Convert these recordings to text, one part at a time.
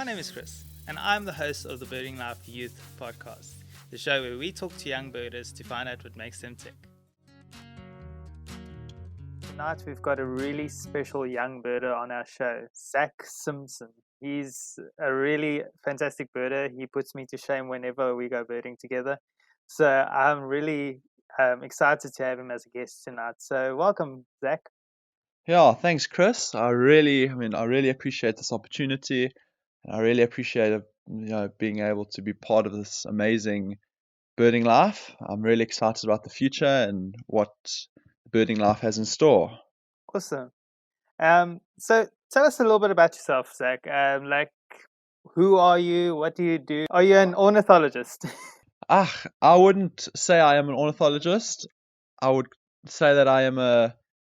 name is Chris, and I'm the host of the Birding Life Youth Podcast, the show where we talk to young birders to find out what makes them tick. Tonight we've got a really special young birder on our show, Simpson. He's a really fantastic birder. He puts me to shame whenever we go birding together. So I'm really excited to have him as a guest tonight. So welcome, Zach. Yeah, thanks, Chris. I really appreciate this opportunity. I really appreciate being able to be part of this amazing birding life. I'm really excited about the future and what birding life has in store. Awesome. So tell us a little bit about yourself, Zach. Who are you? What do you do? Are you an ornithologist? I wouldn't say I am an ornithologist. I would say that I am a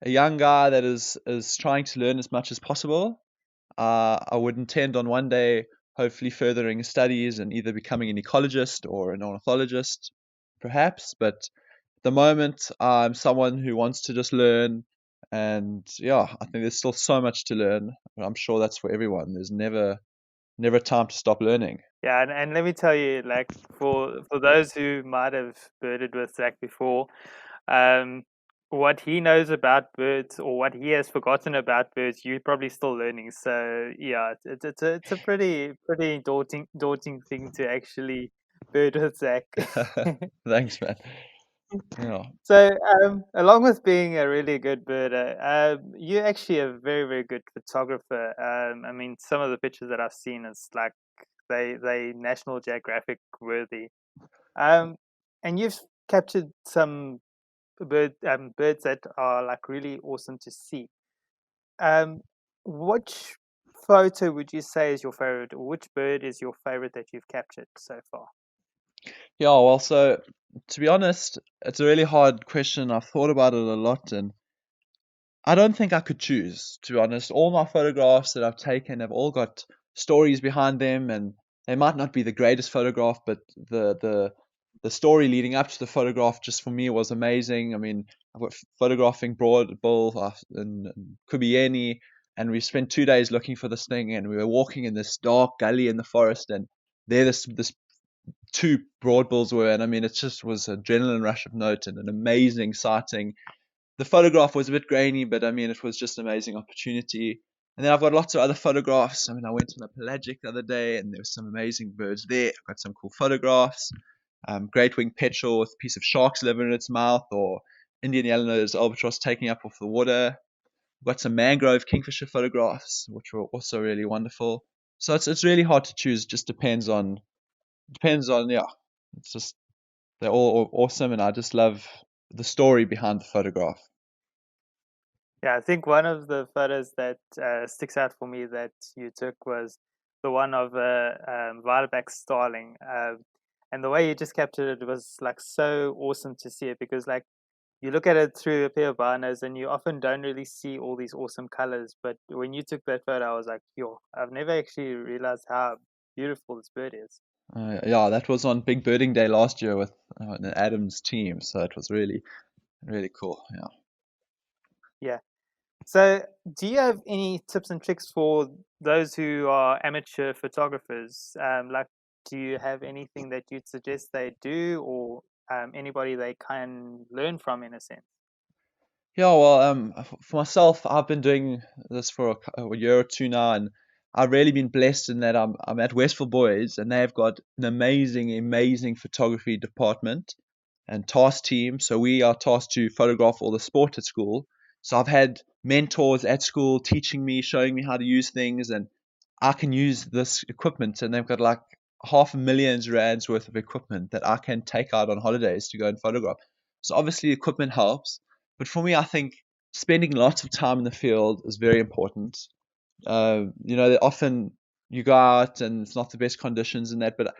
young guy that is trying to learn as much as possible. I would intend on one day hopefully furthering studies and either becoming an ecologist or an ornithologist, perhaps. But at the moment, I'm someone who wants to just learn. And yeah, I think there's still so much to learn. I'm sure that's for everyone. There's never time to stop learning. Yeah, and let me tell you, like for those who might have birded with Zach before, what he knows about birds or what he has forgotten about birds, you're probably still learning. So yeah, it's a pretty daunting thing to actually bird with Zach. Thanks, man. Yeah. So, along with being a really good birder, you're actually a very good photographer. I mean, some of the pictures that I've seen is like they National Geographic worthy. And you've captured some birds that are like really awesome to see. Which photo would you say is your favorite, or which bird is your favorite that you've captured so far? Yeah, well, so to be honest, it's a really hard question. I've thought about it a lot, and I don't think I could choose, to be honest. All my photographs that I've taken have all got stories behind them, and they might not be the greatest photograph, but the story leading up to the photograph just for me was amazing. I mean, I've got photographing broadbill in Kubieni, and we spent 2 days looking for this thing, and we were walking in this dark gully in the forest, and there this two broadbills were, and I mean, it just was an adrenaline rush of note and an amazing sighting. The photograph was a bit grainy, but I mean, it was just an amazing opportunity. And then I've got lots of other photographs. I mean, I went on a pelagic the other day, and there were some amazing birds there. I've got some cool photographs. Great winged petrel with a piece of shark's liver in its mouth, or Indian yellow-nosed albatross taking up off the water. I've got some mangrove kingfisher photographs, which were also really wonderful. So it's really hard to choose. It just depends on, yeah. It's just they're all awesome, and I just love the story behind the photograph. Yeah, I think one of the photos that sticks out for me that you took was the one of a violet-backed starling. And the way you just captured it was like so awesome to see it, because like you look at it through a pair of binos and you often don't really see all these awesome colors. But when you took that photo, I was like, yo, I've never actually realized how beautiful this bird is. Yeah, that was on Big Birding Day last year with Adam's team, so it was really, really cool. Yeah. Yeah. So, do you have any tips and tricks for those who are amateur photographers? Do you have anything that you'd suggest they do, or anybody they can learn from, in a sense? Yeah, well, for myself, I've been doing this for a year or two now, and I've really been blessed in that I'm at Westville Boys, and they've got an amazing photography department and task team. So we are tasked to photograph all the sport at school. So I've had mentors at school teaching me, showing me how to use things, and I can use this equipment, and they've got like $500,000 worth of equipment that I can take out on holidays to go and photograph. So obviously equipment helps, but for me, I think spending lots of time in the field is very important. Often you go out and it's not the best conditions and that, but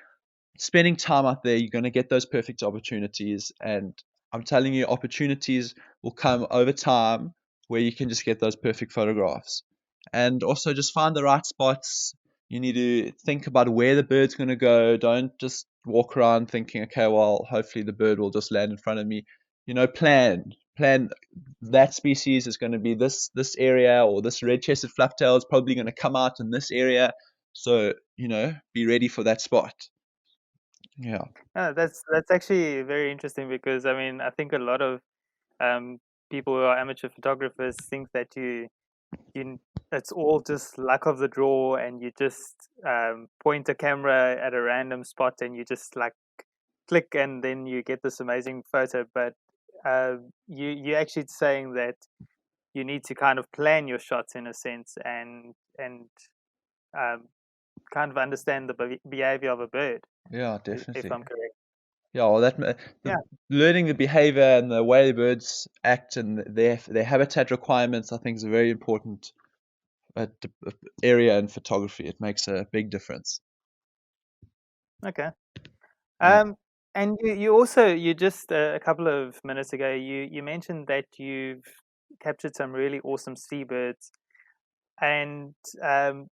spending time out there, you're going to get those perfect opportunities. And I'm telling you, opportunities will come over time where you can just get those perfect photographs. And also just find the right spots. You need to think about where the bird's going to go. Don't just walk around thinking, okay, well, hopefully the bird will just land in front of me. Plan that species is going to be this area, or this red-chested flufftail is probably going to come out in this area. So be ready for that spot. Yeah. That's actually very interesting because I mean I think a lot of um, people who are amateur photographers think that you it's all just luck of the draw and you just point a camera at a random spot and you just like click and then you get this amazing photo. But you're actually saying that you need to kind of plan your shots in a sense and um, kind of understand the behavior of a bird, Yeah, if definitely. I'm correct. Yeah, well, Yeah. learning the behavior and the way the birds act and their habitat requirements, I think, is a very important area in photography. It makes a big difference. Okay. Yeah. Um, and you also you just a couple of minutes ago you mentioned that you've captured some really awesome seabirds, and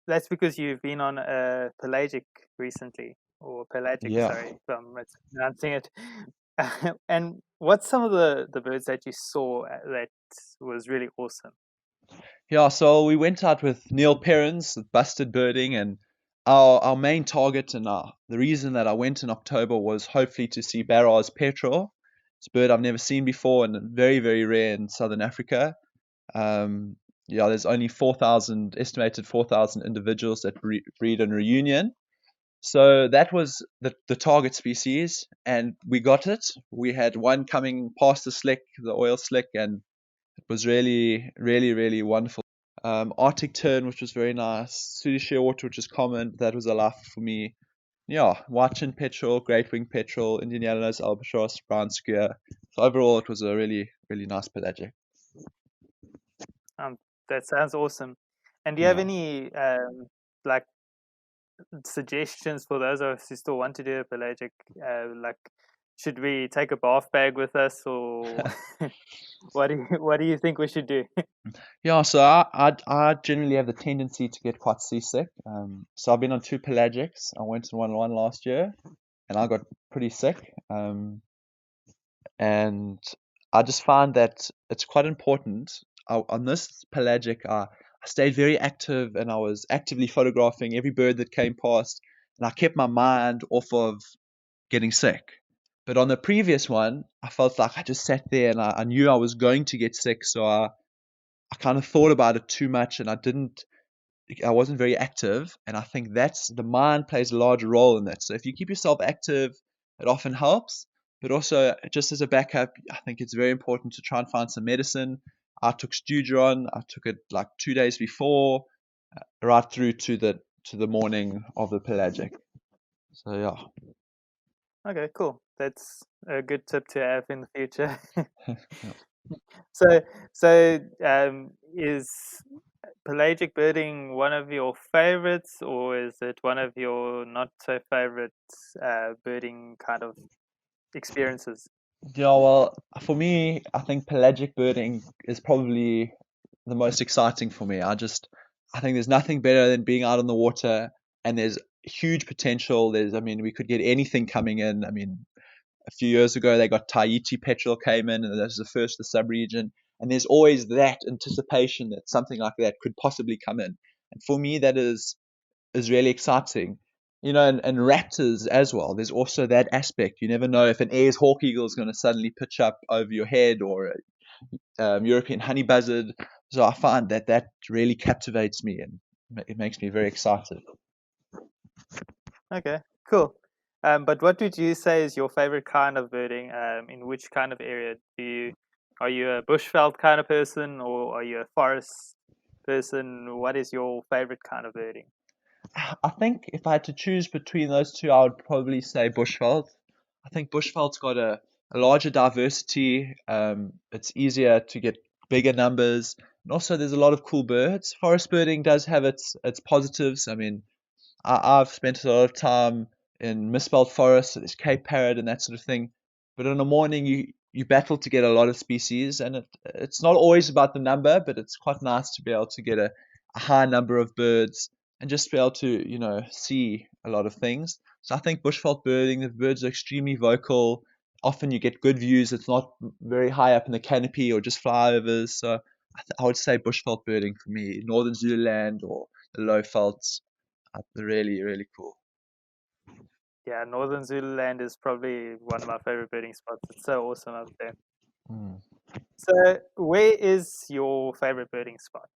that's because you've been on a pelagic recently, or pelagic, Yeah. sorry if I'm mispronouncing it. And what's some of the birds that you saw that was really awesome? Yeah, so we went out with Neil Perrins, with Busted Birding, and our main target and the reason that I went in October was hopefully to see Barr's petrel. It's a bird I've never seen before and very, very rare in southern Africa. Um, yeah, there's only 4,000, estimated 4,000 individuals that breed in Reunion. So that was the target species, and we got it. We had one coming past the slick, the oil slick, and it was really, really, really wonderful. Arctic tern, which was very nice. Swedish shearwater, which is common. That was a laugh for me. Yeah, white-chinned petrel, great-winged petrel, Indian yellow-nosed albatross, brown skua. So overall, it was a really, really nice pelagic. um, that sounds awesome. And do you have Yeah. any like suggestions for those of us who still want to do a pelagic? Like, should we take a bath bag with us, or what do you think we should do? Yeah, so I generally have the tendency to get quite seasick. So I've been on two pelagics. I went on one last year, and I got pretty sick. And I just find that it's quite important. On this pelagic, I stayed very active, and I was actively photographing every bird that came past, and I kept my mind off of getting sick. But on the previous one, I felt like I just sat there, and I knew I was going to get sick, so I kind of thought about it too much, and I wasn't very active, and I think that's the mind plays a large role in that. So if you keep yourself active, it often helps. But also, just as a backup, I think it's very important to try and find some medicine. I took Studeron. I took it like 2 days before, right through to the morning of the pelagic. So yeah. Okay, cool. That's a good tip to have in the future. Yeah. So, is pelagic birding one of your favorites, or is it one of your not so favorite birding kind of experiences? Yeah, well, for me, I think pelagic birding is probably the most exciting for me. I think there's nothing better than being out on the water, and there's huge potential. I mean, we could get anything coming in. I mean, a few years ago, they got Tahiti petrel came in, and that was the first of the sub-region. And there's always that anticipation that something like that could possibly come in. And for me, that is really exciting. And raptors as well. There's also that aspect. You never know if an Ayers hawk eagle is going to suddenly pitch up over your head, or a European honey buzzard. So I find that really captivates me, and it makes me very excited. Okay, cool. But what would you say is your favorite kind of birding? In which kind of area are you a bushveld kind of person, or are you a forest person? What is your favorite kind of birding? I think if I had to choose between those two, I would probably say bushveld. I think bushveld's got a larger diversity. It's easier to get bigger numbers, and also there's a lot of cool birds. Forest birding does have its positives. I mean, I've spent a lot of time in misspelled forests, so there's Cape Parrot and that sort of thing. But in the morning, you battle to get a lot of species, and it's not always about the number, but it's quite nice to be able to get a high number of birds and just be able to see a lot of things. So I think bushveld birding, the birds are extremely vocal. Often you get good views. It's not very high up in the canopy or just flyovers. So I would say bushveld birding for me, northern Zululand or the low velds. Really, really cool. Yeah, Northern Zululand is probably one of my favorite birding spots. It's so awesome up there. Mm. So, where is your favorite birding spot?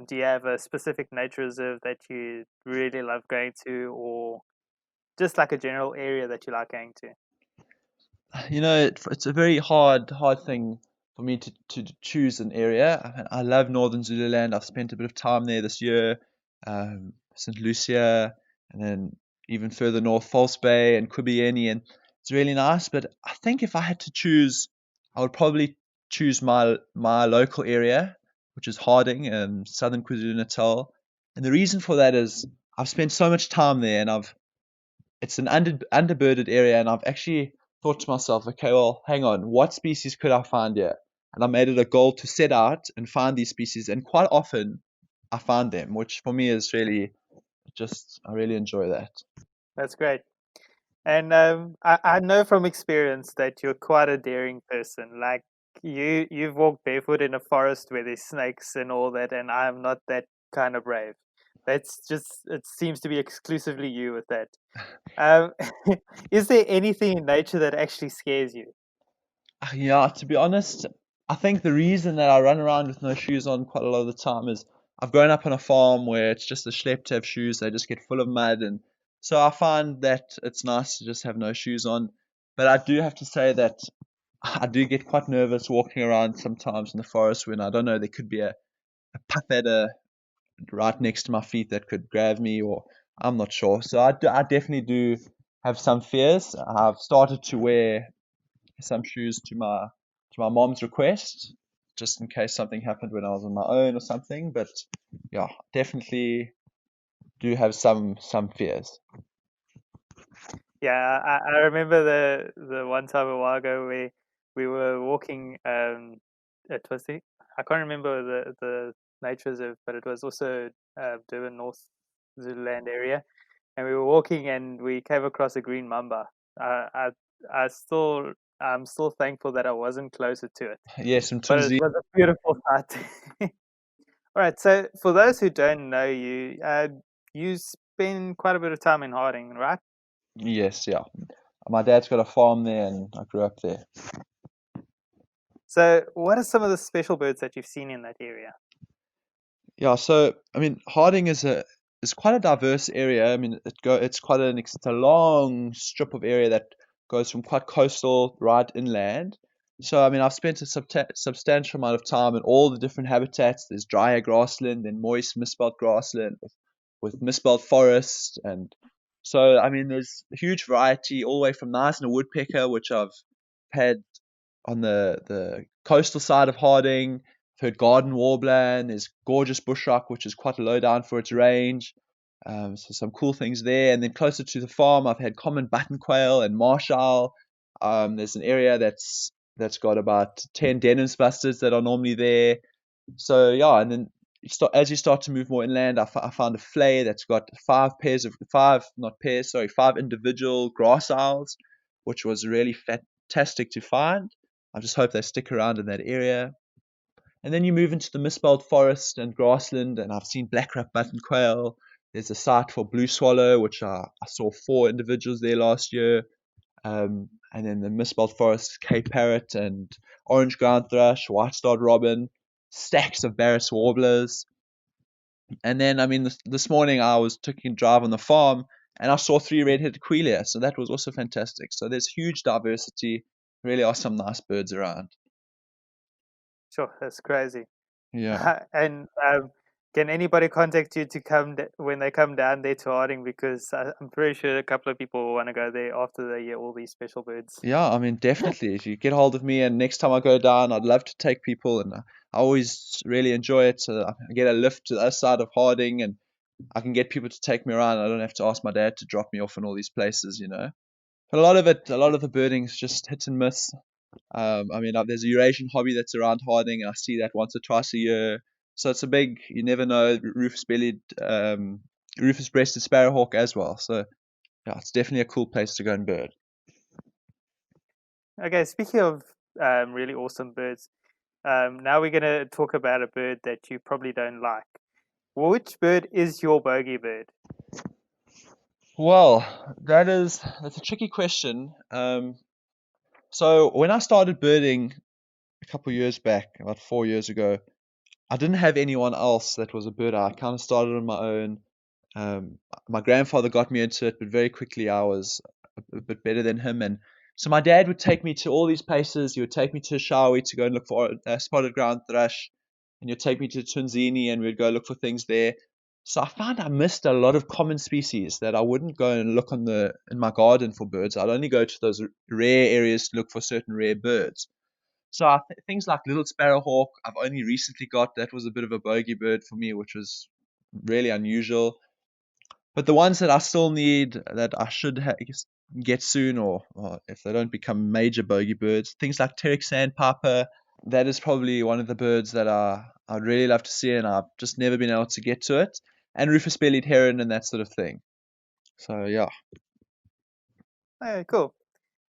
Do you have a specific nature reserve that you really love going to, or just like a general area that you like going to? It's a very hard thing for me to choose an area. I love Northern Zululand. I've spent a bit of time there this year, St. Lucia, and then even further north, False Bay and Quibieni, and it's really nice. But I think if I had to choose, I would probably choose my local area, which is Harding and Southern KwaZulu-Natal. And the reason for that is I've spent so much time there, and it's an underbirded area, and I've actually thought to myself, okay, well, hang on, what species could I find here? And I made it a goal to set out and find these species, and quite often I find them, which for me is really I really enjoy that. That's great. And I know from experience that you're quite a daring person. Like you've walked barefoot in a forest where there's snakes and all that, and I'm not that kind of brave. That's just, it seems to be exclusively you with that. Um, is there anything in nature that actually scares you? Yeah, to be honest, I think the reason that I run around with no shoes on quite a lot of the time is I've grown up on a farm where it's just a schlep to have shoes. They just get full of mud, and so I find that it's nice to just have no shoes on. But I do have to say that I do get quite nervous walking around sometimes in the forest when I don't know there could be a puff adder right next to my feet that could grab me, or I'm not sure. So I definitely do have some fears. I've started to wear some shoes to my mom's request, just in case something happened when I was on my own or something. But yeah, definitely do have some fears. Yeah, I remember the one time a while ago where we were walking. It was I can't remember the nature reserve, but it was also Durban North Zululand area, and we were walking and we came across a green mamba. I I I still I'm still thankful that I wasn't closer to it, Yes, some but it Tumzi. was a beautiful sight. All right, so for those who don't know you, you spend quite a bit of time in Harding, right? Yes, yeah. My dad's got a farm there, and I grew up there. So, what are some of the special birds that you've seen in that area? Yeah, so I mean, Harding is quite a diverse area. I mean, it's quite it's a long strip of area that goes from quite coastal right inland. So I mean, I've spent a substantial amount of time in all the different habitats. There's drier grassland and moist misspelt grassland with misspelt forest, and so I mean, there's a huge variety all the way from nice and a woodpecker, which I've had on the coastal side of Harding. I've heard garden warbler, and there's gorgeous bushrock, which is quite low down for its range. So some cool things there. And then closer to the farm, I've had common button quail and marsh owl. There's an area that's got about 10 Denham's busters that are normally there. So yeah, and then as you start to move more inland, I found a flay that's got five individual grass owls, which was really fantastic to find. I just hope they stick around in that area. And then you move into the misspelled forest and grassland, and I've seen black-ruffed button quail. There's a site for blue swallow, which I saw 4 individuals there last year. And then the misspelled forest, Cape parrot and orange ground thrush, white-starred robin, stacks of Barrett's warblers. And then, I mean, this morning I was taking a drive on the farm, and I saw 3 red-headed quelea, so that was also fantastic. So there's huge diversity. Really are some nice birds around. Sure, that's crazy. Yeah. And can anybody contact you to when they come down there to Harding? Because I'm pretty sure a couple of people will want to go there after they hear all these special birds. Yeah, I mean, definitely. If you get hold of me, and next time I go down, I'd love to take people, and I always really enjoy it. So I get a lift to the other side of Harding, and I can get people to take me around. I don't have to ask my dad to drop me off in all these places. But a lot of the birding is just hit and miss. I mean, there's a Eurasian hobby that's around Harding, and I see that once or twice a year. So it's a big, you never know, rufous-breasted sparrowhawk as well. So yeah, it's definitely a cool place to go and bird. Okay, speaking of really awesome birds, now we're going to talk about a bird that you probably don't like. Which bird is your bogey bird? Well, that's a tricky question. So when I started birding a couple of years back, about 4 years ago, I didn't have anyone else that was a birder. I kind of started on my own. My grandfather got me into it, but very quickly I was a bit better than him. And so my dad would take me to all these places. He would take me to Shawi to go and look for a spotted ground thrush, and he'd take me to Tunzini and we'd go look for things there. So I found I missed a lot of common species that I wouldn't go and look in my garden for birds. I'd only go to those rare areas to look for certain rare birds. So things like little sparrowhawk, I've only recently got. That was a bit of a bogey bird for me, which was really unusual. But the ones that I still need, that I should get soon, or if they don't become major bogey birds, things like Terek sandpiper. That is probably one of the birds that I'd really love to see, and I've just never been able to get to it. And rufous-bellied heron and that sort of thing. So yeah, Okay, cool.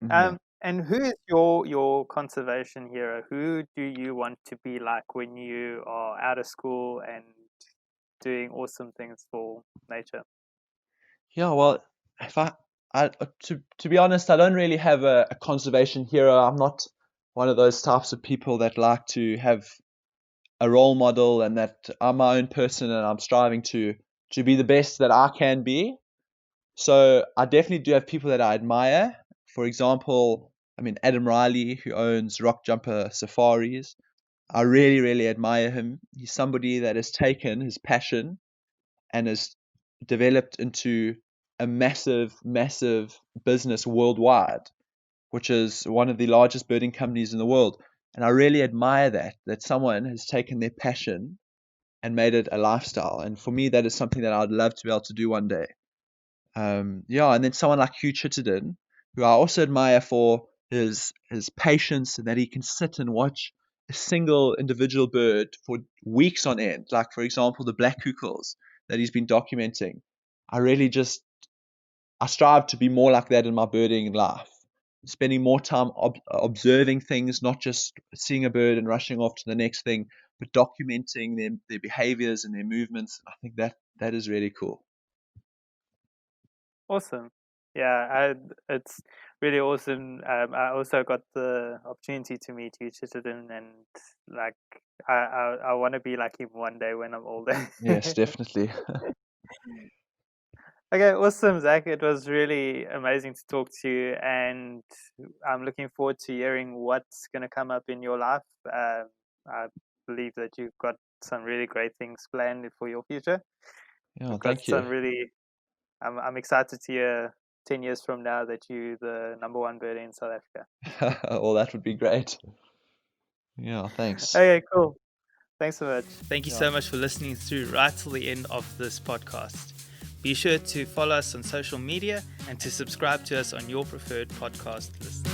yeah. And who is your conservation hero? Who do you want to be like when you are out of school and doing awesome things for nature? Yeah, well, if to be honest, I don't really have a conservation hero. I'm not one of those types of people that like to have a role model and that I'm my own person and I'm striving to be the best that I can be. So I definitely do have people that I admire. For example, I mean Adam Riley, who owns Rock Jumper Safaris. I really, really admire him. He's somebody that has taken his passion and has developed into a massive, massive business worldwide, which is one of the largest birding companies in the world. And I really admire that someone has taken their passion and made it a lifestyle. And for me, that is something that I'd love to be able to do one day. Yeah, and then someone like Hugh Chittenden, who I also admire for his patience and that he can sit and watch a single individual bird for weeks on end. Like for example, the black cuckoos that he's been documenting. I really just I strive to be more like that in my birding life, spending more time observing things, not just seeing a bird and rushing off to the next thing, but documenting their behaviors and their movements. I think that is really cool. Awesome. Yeah, it's really awesome. I also got the opportunity to meet you, Chittenden, and like I want to be like him one day when I'm older. Yes, definitely. Okay, awesome, Zach. It was really amazing to talk to you, and I'm looking forward to hearing what's going to come up in your life. I believe that you've got some really great things planned for your future. Yeah, You've got thank you. some really. I'm excited to hear 10 years from now that you're the number one bird in South Africa. Well, that would be great. Yeah, thanks. Okay, cool. Thanks so much. Thank you Yeah. so much for listening through right till the end of this podcast. Be sure to follow us on social media and to subscribe to us on your preferred podcast list.